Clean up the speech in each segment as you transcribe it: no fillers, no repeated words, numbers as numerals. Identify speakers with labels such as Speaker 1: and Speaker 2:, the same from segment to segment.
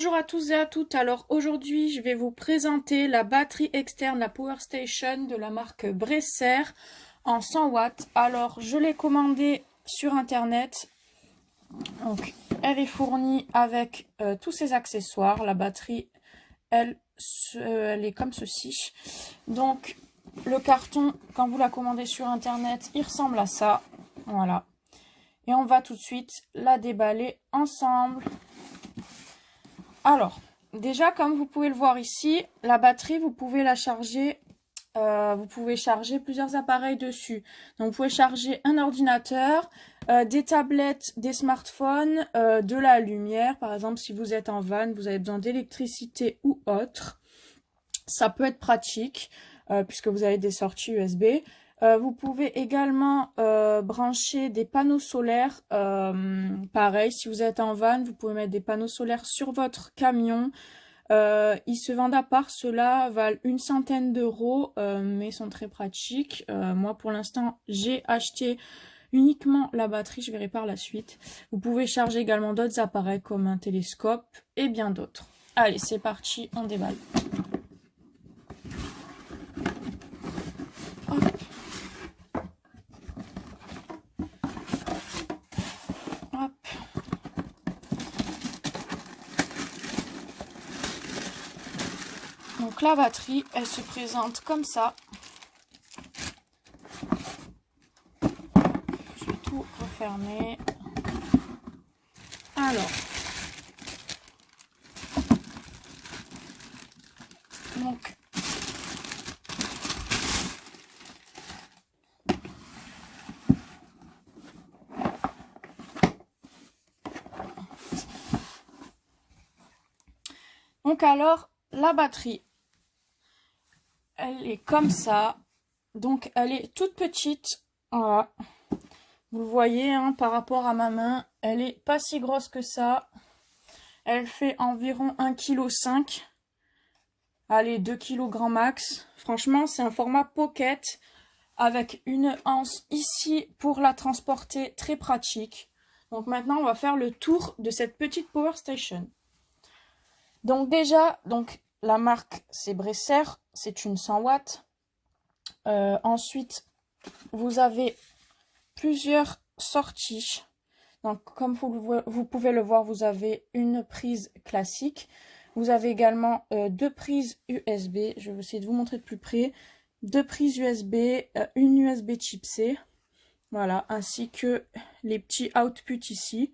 Speaker 1: Bonjour à tous et à toutes, alors aujourd'hui je vais vous présenter la batterie externe, la Power Station de la marque Bresser en 100 watts. Alors je l'ai commandée sur internet, donc elle est fournie avec tous ses accessoires. La batterie elle est comme ceci. Donc le carton, quand vous la commandez sur internet, il ressemble à ça, voilà. Et on va tout de suite la déballer ensemble. Alors, déjà, comme vous pouvez le voir ici, la batterie, vous pouvez la charger, vous pouvez charger plusieurs appareils dessus. Donc, vous pouvez charger un ordinateur, des tablettes, des smartphones, de la lumière. Par exemple, si vous êtes en van, vous avez besoin d'électricité ou autre. Ça peut être pratique, puisque vous avez des sorties USB. Vous pouvez également brancher des panneaux solaires. Pareil, si vous êtes en van, vous pouvez mettre des panneaux solaires sur votre camion. Ils se vendent à part, ceux-là valent une centaine d'euros, mais sont très pratiques. Moi, pour l'instant, j'ai acheté uniquement la batterie, je verrai par la suite. Vous pouvez charger également d'autres appareils comme un télescope et bien d'autres. Allez, c'est parti, on déballe. Hop. Hop. Donc la batterie, elle se présente comme ça. Je vais tout refermer. Alors, donc, alors, la batterie, elle est comme ça. Donc, elle est toute petite. Voilà. Vous le voyez, hein, par rapport à ma main, elle est pas si grosse que ça. Elle fait environ 1,5 kg. Allez, 2 kg grand max. Franchement, c'est un format pocket avec une anse ici pour la transporter, très pratique. Donc maintenant, on va faire le tour de cette petite Power Station. Donc déjà, la marque c'est Bresser, c'est une 100 watts. Ensuite, vous avez plusieurs sorties. Donc comme vous pouvez le voir, vous avez une prise classique. Vous avez également deux prises USB. Je vais essayer de vous montrer de plus près. Deux prises USB, une USB type C. Voilà, ainsi que les petits outputs ici.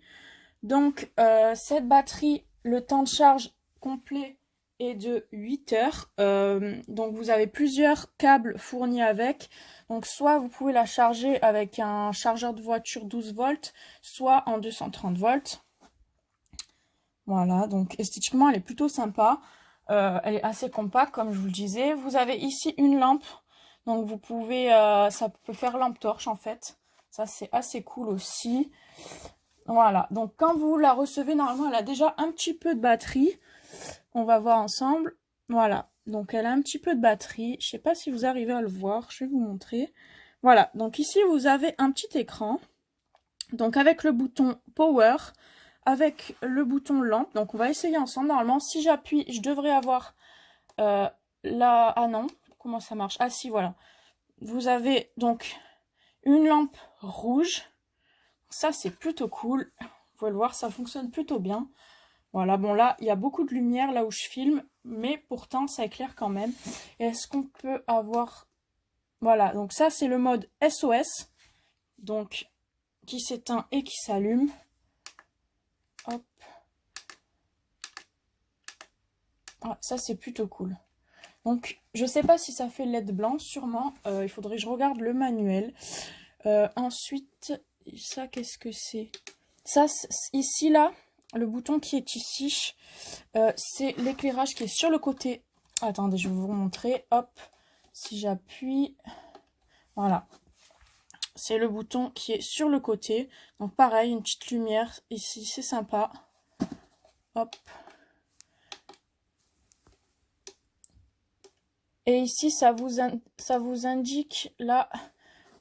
Speaker 1: Donc cette batterie, le temps de charge complet est de 8 heures. Donc vous avez plusieurs câbles fournis avec. Donc soit vous pouvez la charger avec un chargeur de voiture 12 volts, soit en 230 volts. Voilà, donc esthétiquement elle est plutôt sympa. Elle est assez compacte comme je vous le disais. Vous avez ici une lampe. Donc vous pouvez, ça peut faire lampe torche en fait. Ça c'est assez cool aussi. Voilà, donc quand vous la recevez, normalement, elle a déjà un petit peu de batterie. On va voir ensemble. Voilà, donc elle a un petit peu de batterie. Je ne sais pas si vous arrivez à le voir, je vais vous montrer. Voilà, donc ici, vous avez un petit écran. Donc avec le bouton Power, avec le bouton lampe. Donc on va essayer ensemble. Normalement, si j'appuie, je devrais avoir la... Ah non, comment ça marche? Ah si, voilà. Vous avez donc une lampe rouge. Ça, c'est plutôt cool. Vous pouvez le voir, ça fonctionne plutôt bien. Voilà, bon là, il y a beaucoup de lumière là où je filme, mais pourtant, ça éclaire quand même. Est-ce qu'on peut avoir... Voilà, donc ça, c'est le mode SOS. Donc, qui s'éteint et qui s'allume. Hop. Ah, ça, c'est plutôt cool. Donc, je sais pas si ça fait LED blanc, sûrement. Il faudrait que je regarde le manuel. Ensuite, ça, qu'est-ce que c'est? Ça, ici, là, le bouton qui est ici, c'est l'éclairage qui est sur le côté. Attendez, je vais vous montrer. Hop, si j'appuie, voilà. C'est le bouton qui est sur le côté. Donc pareil, une petite lumière ici, c'est sympa. Hop. Et ici, ça vous indique là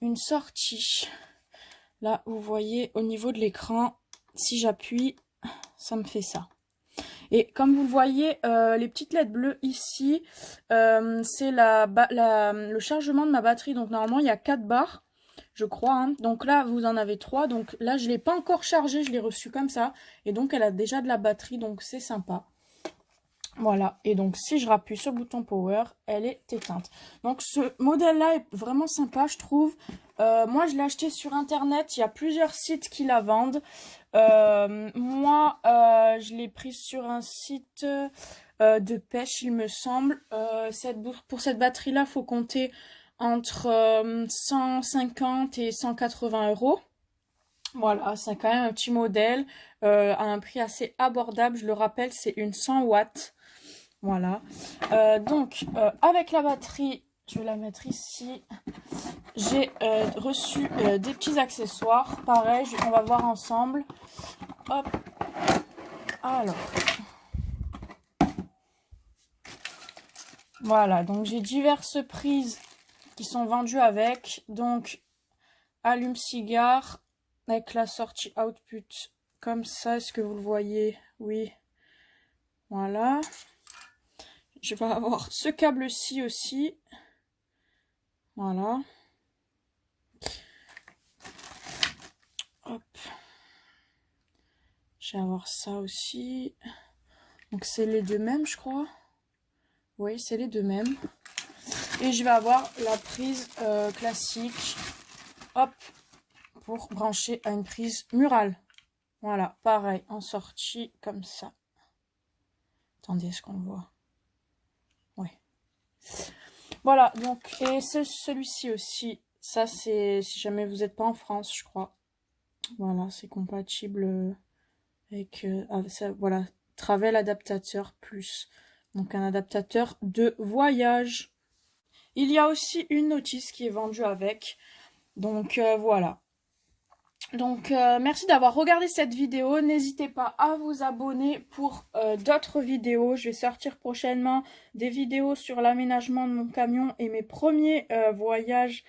Speaker 1: une sortie. Là, vous voyez au niveau de l'écran, si j'appuie, ça me fait ça. Et comme vous le voyez, les petites LED bleues ici, c'est le chargement de ma batterie. Donc normalement, il y a 4 barres, je crois. Hein. Donc là, vous en avez 3. Donc là, je ne l'ai pas encore chargée, je l'ai reçue comme ça. Et donc, elle a déjà de la batterie, donc c'est sympa. Voilà, et donc si je rappuie sur le bouton power, elle est éteinte. Donc ce modèle-là est vraiment sympa, je trouve. Moi, je l'ai acheté sur internet, il y a plusieurs sites qui la vendent. Moi, je l'ai prise sur un site de pêche, il me semble. Pour cette batterie-là, il faut compter entre 150 et 180 €. Voilà, c'est quand même un petit modèle à un prix assez abordable. Je le rappelle, c'est une 100 watts. Voilà. Avec la batterie, je vais la mettre ici. J'ai reçu des petits accessoires. Pareil, on va voir ensemble. Hop. Alors. Voilà, donc j'ai diverses prises qui sont vendues avec. Donc, allume-cigare avec la sortie output comme ça. Est-ce que vous le voyez? Oui. Voilà. Je vais avoir ce câble-ci aussi. Voilà. Hop. Je vais avoir ça aussi. Donc c'est les deux mêmes, je crois. Oui, c'est les deux mêmes. Et je vais avoir la prise classique. Hop. Pour brancher à une prise murale. Voilà, pareil, en sortie comme ça. Attendez, est-ce qu'on le voit? Oui. Voilà, donc, et celui-ci aussi. Ça, c'est si jamais vous n'êtes pas en France, je crois. Voilà, c'est compatible avec ça, voilà, Travel Adaptateur Plus. Donc, un adaptateur de voyage. Il y a aussi une notice qui est vendue avec. Donc, voilà. Donc, merci d'avoir regardé cette vidéo. N'hésitez pas à vous abonner pour d'autres vidéos. Je vais sortir prochainement des vidéos sur l'aménagement de mon camion et mes premiers voyages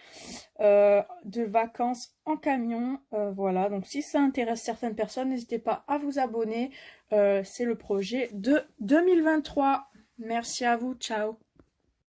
Speaker 1: de vacances en camion. Voilà, donc si ça intéresse certaines personnes, n'hésitez pas à vous abonner. C'est le projet de 2023. Merci à vous, ciao.